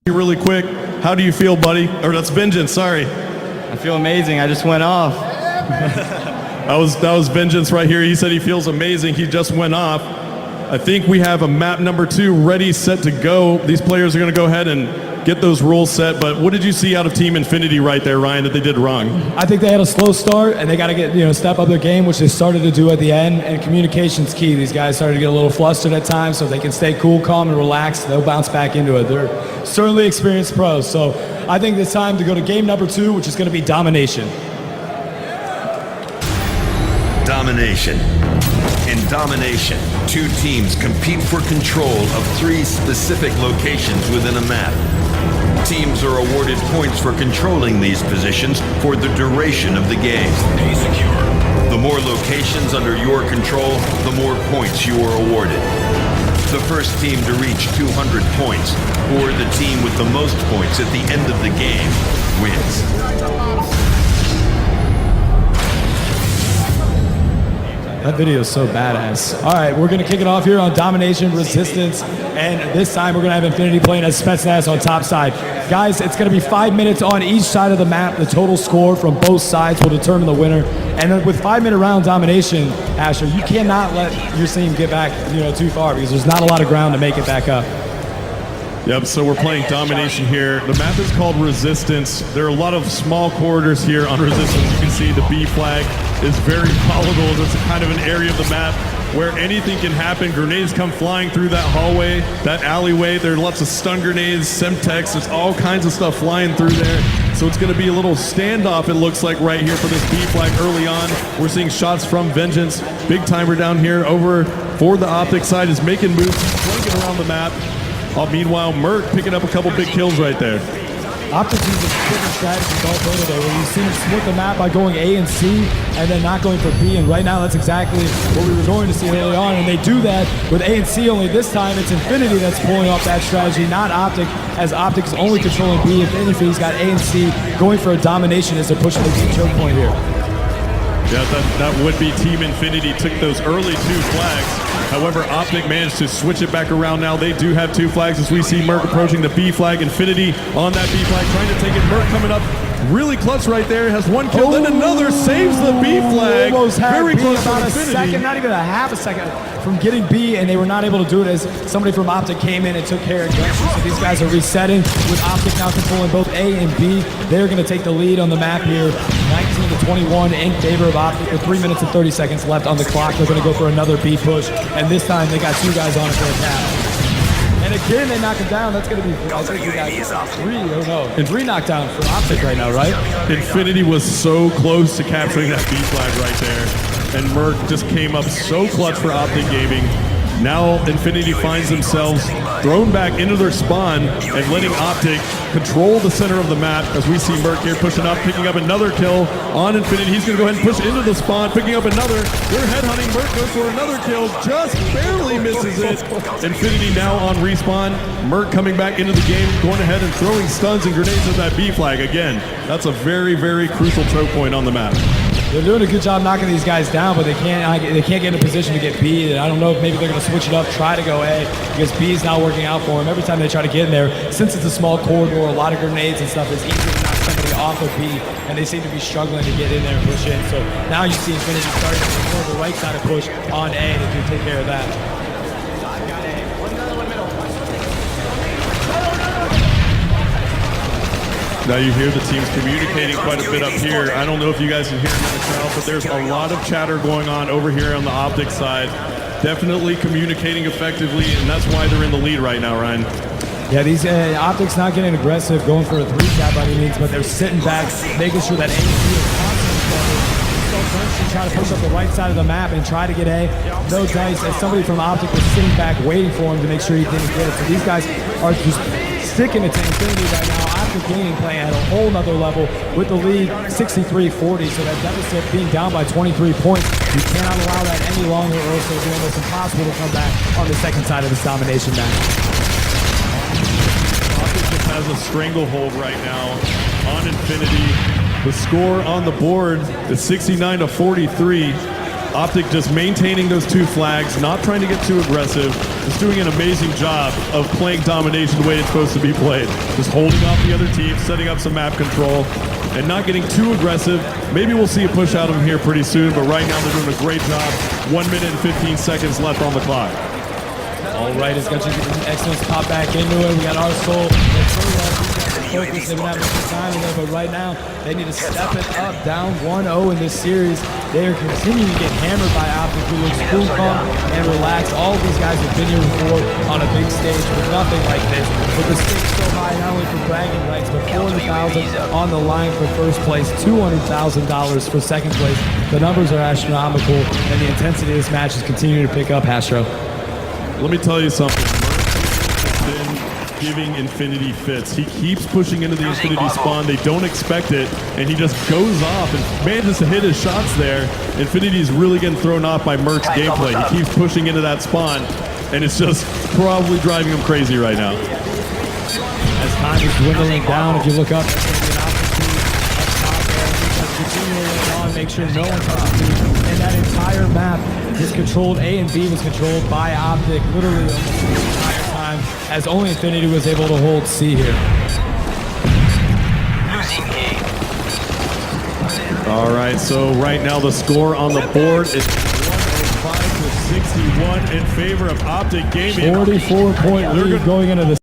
Really quick, how do you feel, buddy? Or that's Vengeance, sorry. I feel amazing. I just went off. That was Vengeance right here. He said he feels amazing. He just went off. I think we have a map number 2 ready, set to go. These players are going to go ahead and get those rules set. But what did you see out of Team Infinity right there, Ryan, that they did wrong? I think they had a slow start, and they got to get step up their game, which they started to do at the end. And communication's key. These guys started to get a little flustered at times, so if they can stay cool, calm, and relaxed, they'll bounce back into it. They're certainly experienced pros. So I think it's time to go to game number 2, which is going to be domination. Domination. In domination, 2 teams compete for control of 3 specific locations within a map. Teams are awarded points for controlling these positions for the duration of the game. Be secure. The more locations under your control, the more points you are awarded. The first team to reach 200 points, or the team with the most points at the end of the game, wins. That video is so badass. All right, we're going to kick it off here on Domination, Resistance, and this time we're going to have Infinity playing as Spetsnaz on top side. Guys, it's going to be 5 minutes on each side of the map. The total score from both sides will determine the winner. And then with 5-minute round domination, Asher, you cannot let your team get back too far because there's not a lot of ground to make it back up. Yep, so we're playing Domination here. The map is called Resistance. There are a lot of small corridors here on Resistance. You can see the B flag is very volatile. It's kind of an area of the map where anything can happen. Grenades come flying through that hallway, that alleyway. There are lots of stun grenades, Semtex. There's all kinds of stuff flying through there. So it's going to be a little standoff, it looks like, right here for this B flag early on. We're seeing shots from Vengeance. Big timer down here over for the OpTic side is making moves, flanking around the map. Meanwhile, Merc picking up a couple big kills right there. OpTic uses different strategies all day today, where you see them split the map by going A and C and then not going for B. And right now, that's exactly what we were going to see early on. And they do that with A and C, only this time it's Infinity that's pulling off that strategy, not OpTic, as OpTic is only controlling B. Infinity's got A and C going for a domination as they're pushing the B choke point here. Yeah, that would be Team Infinity took those early 2 flags. However, OpTic managed to switch it back around now. They do have 2 flags as we see Merc approaching the B flag. Infinity on that B flag, trying to take it. Merc coming up really clutch right there. Has 1 kill, then another saves the B flag. Very close about to a Infinity. second, not even a half a second from getting B, and they were not able to do it as somebody from OpTic came in and took care of it. So these guys are resetting with OpTic now controlling both A and B. They're going to take the lead on the map here, 19-21 in favor of OpTic with 3 minutes and 30 seconds left on the clock. They're going to go for another B push, and this time they got 2 guys on it for a tap. And again, they knock him down. That's going to be, I think we got 3 knockdowns for OpTic right now, right? Infinity was so close to capturing that B flag right there. And Merc just came up so clutch for OpTic Gaming. Now Infinity finds themselves thrown back into their spawn and letting OpTic control the center of the map as we see Merc here pushing up, picking up another kill on Infinity. He's going to go ahead and push into the spawn, picking up another. They're headhunting. Merc goes for another kill, just barely misses it. Infinity now on respawn. Merc coming back into the game, going ahead and throwing stuns and grenades at that B flag. Again, that's a very, very crucial choke point on the map. They're doing a good job knocking these guys down, but they can't get in a position to get B. And I don't know if maybe they're going to switch it up, try to go A, because B is not working out for them. Every time they try to get in there, since it's a small corridor, a lot of grenades and stuff, it's easy to knock somebody off of B, and they seem to be struggling to get in there and push in. So now you see Infinity starting to make more of the right side of push on A to take care of that. Now you hear the teams communicating quite a bit up here. I don't know if you guys can hear them in the crowd, but there's a lot of chatter going on over here on the OpTic side. Definitely communicating effectively, and that's why they're in the lead right now, Ryan. Yeah, these OpTic's not getting aggressive, going for a 3-tap by any means, but they're sitting back, making sure that A and B are constantly try to push up the right side of the map and try to get A. No dice, as somebody from OpTic was sitting back waiting for him to make sure he didn't get it. So these guys are just sticking it to Infinity right now. OpTic Gaming playing at a whole nother level with the lead 63-40, so that deficit being down by 23 points. You cannot allow that any longer, or else it'll be almost impossible to come back on the second side of this domination match. OpTic just has a stranglehold right now on Infinity. The score on the board is 69-43. OpTic just maintaining those 2 flags, not trying to get too aggressive. is doing an amazing job of playing domination the way it's supposed to be played. Just holding off the other team, setting up some map control, and not getting too aggressive. Maybe we'll see a push out of them here pretty soon, but right now they're doing a great job. 1 minute and 15 seconds left on the clock. All right, it's got you excellent pop back into it. We got our soul. Focus. They've been having a good time with it, but right now they need to step it up. Down 1-0 in this series. They are continuing to get hammered by OpTic, who looks cool, calm, and relaxed. All of these guys have been here before on a big stage with nothing like this. With the stakes so high, not only for bragging rights, but $400,000 on the line for first place, $200,000 for second place. The numbers are astronomical, and the intensity of this match is continuing to pick up. Astro. Let me tell you something. Merc has been giving Infinity fits. He keeps pushing into the Infinity spawn. They don't expect it, and he just goes off and manages to hit his shots there. Infinity's really getting thrown off by Merc's gameplay. He keeps pushing into that spawn, and it's just probably driving him crazy right now. As time is dwindling down, if you look up, there's going to be an opportunity up top there. Just continuing on, make sure no one's on the and that entire map is controlled. A and B was controlled by OpTic literally almost the entire time, as only Infinity was able to hold C here. All right, so right now the score on the board is 105 to 61 in favor of OpTic Gaming. 44-point lead going into the